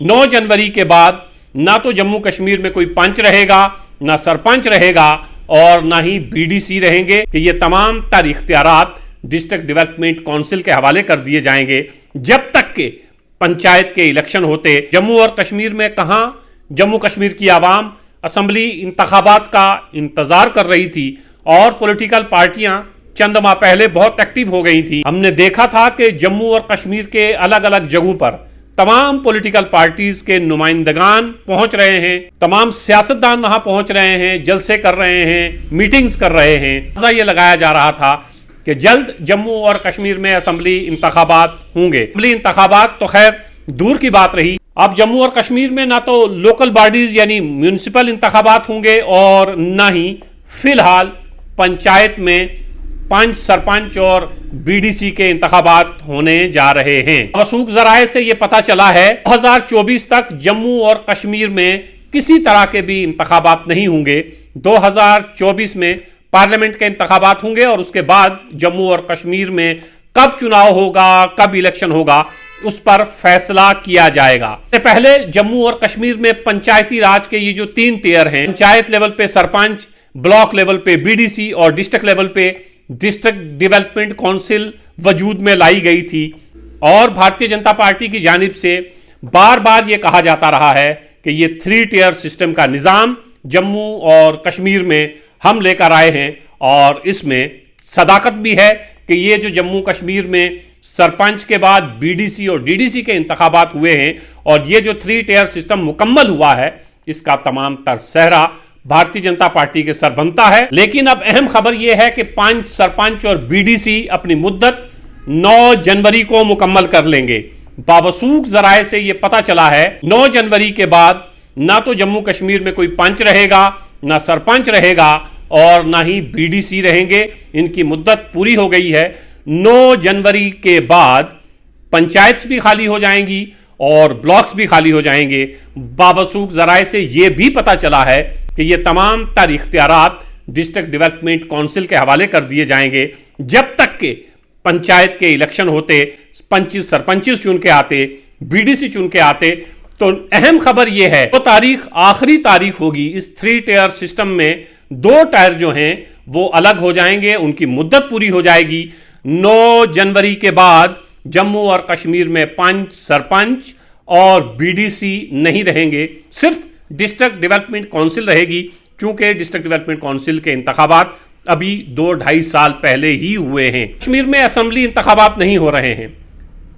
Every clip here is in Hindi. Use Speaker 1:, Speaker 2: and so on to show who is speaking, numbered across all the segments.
Speaker 1: 9 जनवरी के बाद ना तो जम्मू कश्मीर में कोई पंच रहेगा, ना सरपंच रहेगा और ना ही बीडीसी रहेंगे कि ये तमाम तर इख्तियारात डिस्ट्रिक्ट डेवलपमेंट काउंसिल के हवाले कर दिए जाएंगे जब तक के पंचायत के इलेक्शन होते। जम्मू और कश्मीर में कहां जम्मू कश्मीर की आवाम असम्बली इंतखाबात का इंतजार कर रही थी और पॉलिटिकल पार्टियां चंद माह पहले बहुत एक्टिव हो गई थी। हमने देखा था कि जम्मू और कश्मीर के अलग अलग जगहों पर तमाम पॉलिटिकल पार्टीज के नुमाइंदगान पहुंच रहे हैं, तमाम सियासतदान वहां पहुंच रहे हैं, जलसे कर रहे हैं, मीटिंग्स कर रहे हैं। ये लगाया जा रहा था कि जल्द जम्मू और कश्मीर में असम्बली इंतखाबात होंगे। असम्बली इंतखाबात तो खैर दूर की बात रही, अब जम्मू और कश्मीर में ना तो लोकल बॉडीज यानी म्यूनिसिपल इंतखाबात होंगे और ना ही फिलहाल पंचायत में पंच, सरपंच और बीडीसी के इंतखाबात होने जा रहे हैं। वसूख जराए से यह पता चला है 2024 तक जम्मू और कश्मीर में किसी तरह के भी इंतखाबात नहीं होंगे। 2024 में पार्लियामेंट के इंतखाबात होंगे और उसके बाद जम्मू और कश्मीर में कब चुनाव होगा, कब इलेक्शन होगा, उस पर फैसला किया जाएगा। इससे पहले जम्मू और कश्मीर में पंचायती राज के ये जो 3 टियर हैं, पंचायत लेवल पे सरपंच, ब्लॉक लेवल पे बीडीसी और डिस्ट्रिक्ट लेवल पे डिस्ट्रिक्ट डेवलपमेंट काउंसिल वजूद में लाई गई थी। और भारतीय जनता पार्टी की जानिब से बार बार यह कहा जाता रहा है कि यह 3 टियर सिस्टम का निज़ाम जम्मू और कश्मीर में हम लेकर आए हैं और इसमें सदाकत भी है कि ये जो जम्मू कश्मीर में सरपंच के बाद बीडीसी और डीडीसी के इंतखाबात हुए हैं और ये जो 3 टियर सिस्टम मुकम्मल हुआ है, इसका तमाम तर सहरा भारतीय जनता पार्टी के सर बनता है। लेकिन अब अहम खबर यह है कि पंच, सरपंच और बीडीसी अपनी मुद्दत 9 जनवरी को मुकम्मल कर लेंगे। बावसूख जराए से यह पता चला है 9 जनवरी के बाद ना तो जम्मू कश्मीर में कोई पंच रहेगा, ना सरपंच रहेगा और ना ही बीडीसी रहेंगे। इनकी मुद्दत पूरी हो गई है। 9 जनवरी के बाद पंचायत भी खाली हो जाएंगी और ब्लॉक्स भी खाली हो जाएंगे। बावसूख जराए से यह भी पता चला है कि ये तमाम तर इख्तियारात डिस्ट्रिक्ट डेवलपमेंट काउंसिल के हवाले कर दिए जाएंगे जब तक के पंचायत के इलेक्शन होते, पंचिस सरपंचिस चुन के आते, बीडीसी चुन के आते। तो अहम खबर यह है, तो तारीख आखिरी तारीख होगी इस 3 टियर सिस्टम में। 2 टायर जो हैं वो अलग हो जाएंगे, उनकी मुद्दत पूरी हो जाएगी। 9 जनवरी के बाद जम्मू और कश्मीर में पंच, सरपंच और बीडीसी नहीं रहेंगे, सिर्फ डिस्ट्रिक्ट डेवलपमेंट काउंसिल रहेगी। चूंकि डिस्ट्रिक्ट डेवलपमेंट काउंसिल के इंतखाबात अभी 2-2.5 साल पहले ही हुए हैं। कश्मीर में असेंबली इंतखाबात नहीं हो रहे हैं।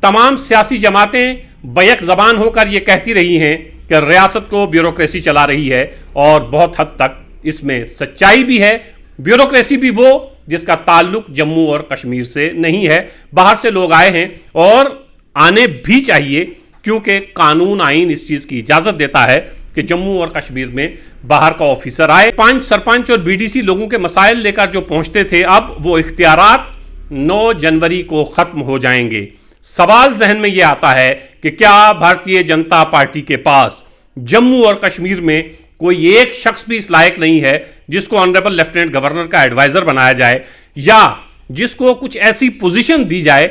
Speaker 1: तमाम सियासी जमातें बैक जबान होकर यह कहती रही हैं कि रियासत को ब्यूरोक्रेसी चला रही है और बहुत हद तक इसमें सच्चाई भी है। ब्यूरोक्रेसी भी वो जिसका ताल्लुक जम्मू और कश्मीर से नहीं है, बाहर से लोग आए हैं और आने भी चाहिए क्योंकि कानून, आइन इस चीज की इजाजत देता है कि जम्मू और कश्मीर में बाहर का ऑफिसर आए। पंच, सरपंच और बीडीसी लोगों के मसाइल लेकर जो पहुंचते थे, अब वो इख्तियारात 9 जनवरी को खत्म हो जाएंगे। सवाल जहन में यह आता है कि क्या भारतीय जनता पार्टी के पास जम्मू और कश्मीर में कोई एक शख्स भी इस लायक नहीं है जिसको ऑनरेबल लेफ्टिनेंट गवर्नर का एडवाइजर बनाया जाए या जिसको कुछ ऐसी पोजीशन दी जाए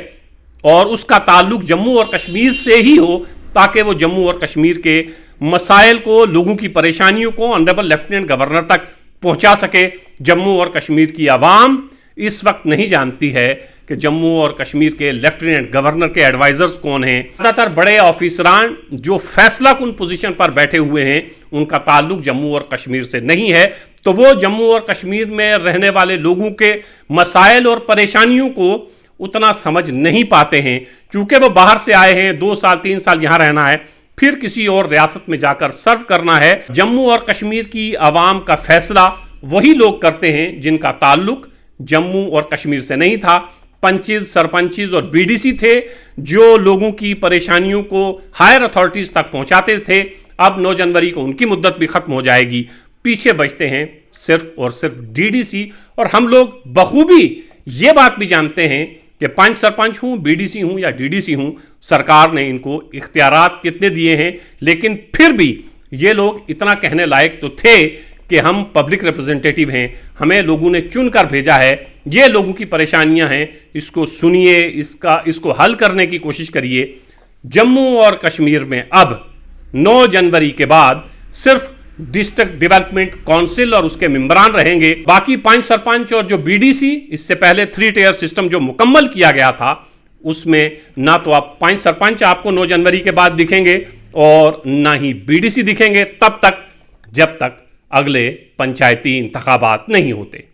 Speaker 1: और उसका ताल्लुक जम्मू और कश्मीर से ही हो ताकि वो जम्मू और कश्मीर के मसाइल को, लोगों की परेशानियों को ऑनरेबल लेफ्टिनेंट गवर्नर तक पहुंचा सके। जम्मू और कश्मीर की आवाम इस वक्त नहीं जानती है कि जम्मू और कश्मीर के लेफ्टिनेंट गवर्नर के एडवाइजर्स कौन हैं। ज़्यादातर बड़े ऑफिसरान जो फैसला कुन पोजीशन पर बैठे हुए हैं उनका ताल्लुक जम्मू और कश्मीर से नहीं है, तो वो जम्मू और कश्मीर में रहने वाले लोगों के मसाइल और परेशानियों को उतना समझ नहीं पाते हैं। चूंकि वो बाहर से आए हैं, 2 साल 3 साल यहां रहना है, फिर किसी और रियासत में जाकर सर्व करना है। जम्मू और कश्मीर की आवाम का फैसला वही लोग करते हैं जिनका ताल्लुक जम्मू और कश्मीर से नहीं था। पंचिस, सरपंचिस और बीडीसी थे जो लोगों की परेशानियों को हायर अथॉरिटीज तक पहुंचाते थे। अब 9 जनवरी को उनकी मुद्दत भी खत्म हो जाएगी। पीछे बचते हैं सिर्फ और सिर्फ डीडीसी। और हम लोग बखूबी ये बात भी जानते हैं कि पंच, सरपंच हूं, बीडीसी हूं या डीडीसी हूं, सरकार ने इनको इख्तियारात कितने दिए हैं, लेकिन फिर भी ये लोग इतना कहने लायक तो थे कि हम पब्लिक रिप्रेजेंटेटिव हैं, हमें लोगों ने चुनकर भेजा है, ये लोगों की परेशानियां हैं, इसको सुनिए, इसको हल करने की कोशिश करिए। जम्मू और कश्मीर में अब 9 जनवरी के बाद सिर्फ डिस्ट्रिक्ट डेवलपमेंट काउंसिल और उसके मेंबरान रहेंगे। बाकी 5 सरपंच और जो बीडीसी, इससे पहले 3 टियर सिस्टम जो मुकम्मल किया गया था, उसमें ना तो आप 5 सरपंच आपको 9 जनवरी के बाद दिखेंगे और ना ही बीडीसी दिखेंगे, तब तक जब तक अगले पंचायती इंतखाबात नहीं होते।